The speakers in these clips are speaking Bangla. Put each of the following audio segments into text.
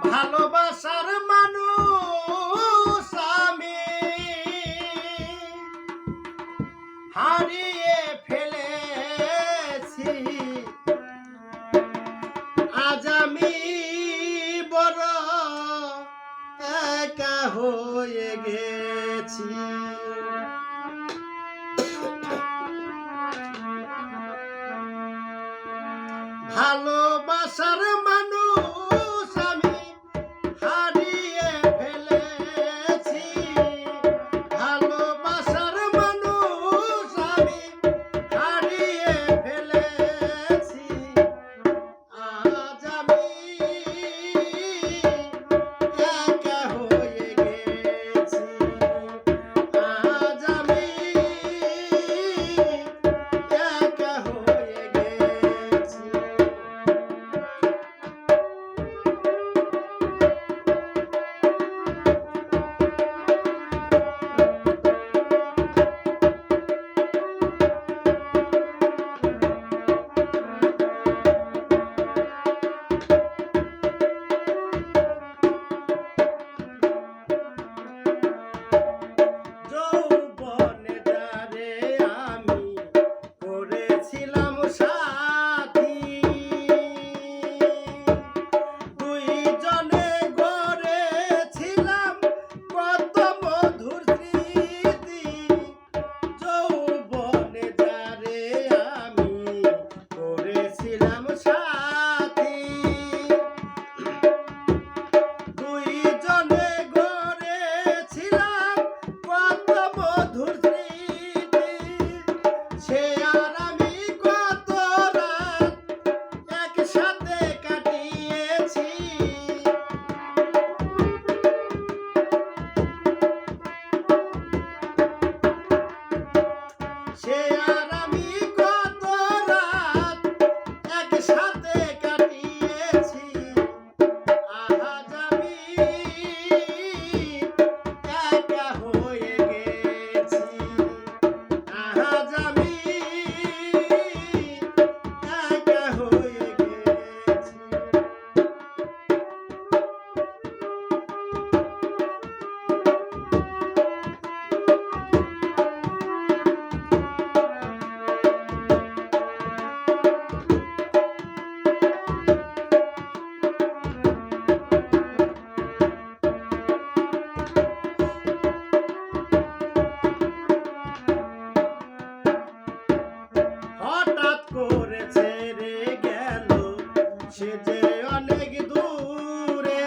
ভালোবাসার মানুষ আমি হারিয়ে ফেলেছি, আজ আমি বড় একা হয়ে গেছি। ভালোবাসার মানুষ আমি হারিয়ে ফেলেছি, ভালোবাসার মানুষ আমি হারিয়ে ফেলেছি, আজ আমি একা হয়ে গেছি, আজ আমি একা হয়ে গেছি। যৌবনে যারে আমি করেছিলাম সাথী, দুইজনে গড়েছিলাম কত মধুর স্মৃতি। যৌবনে যারে আমি করেছিলাম সাথী, দুইজনে গড়েছিলাম কত মধুর স্মৃতি, সে আর আমি কত রাত একসাথে কাটিয়েছি, সে আর আমি কত রাত একসাথে কাটিয়েছি, আজ আমি একা হয়ে গেছি, আজ আমি একা হয়ে গেছি। হঠাৎ করে ছেড়ে গেল সে যে অনেক দূরে,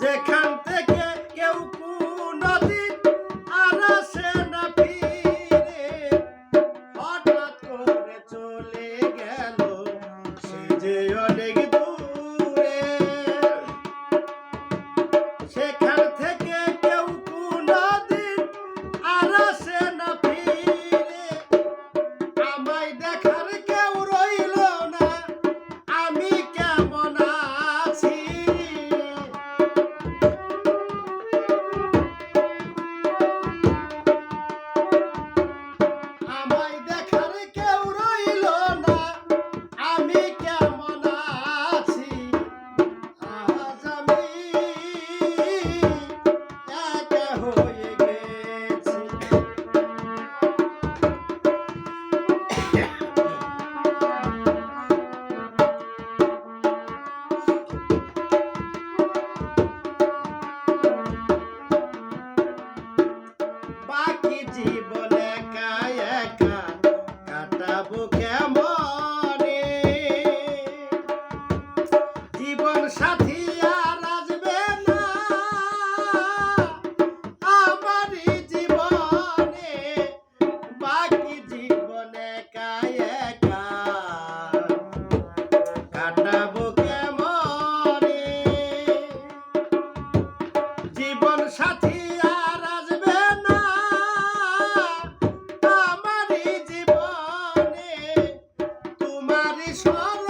যেখান থেকে কেউ কোনদিন আর আসে না ফিরে, হঠাৎ করে চলে গেল সে যে অনেক দূরে, সেখান থেকে কেউ কোনদিন আর আসে না ফিরে, আমায় দেখার কেউ রইল না, আমি কেমন আছি, আমায় দেখার কেউ রইল না, আমি কেমন আছি, আজ আমি একা হয়ে গেছি। বাকি জীবন একা একা কাটাবো কেমনে, জীবন সাথী আর আসবে না আমারই জীবনে, বাকি জীবন একা একা কাটাবো কেমনে, জীবন সাথী আর আসবে না আমারই জীবনে, তোমারই স্মরণ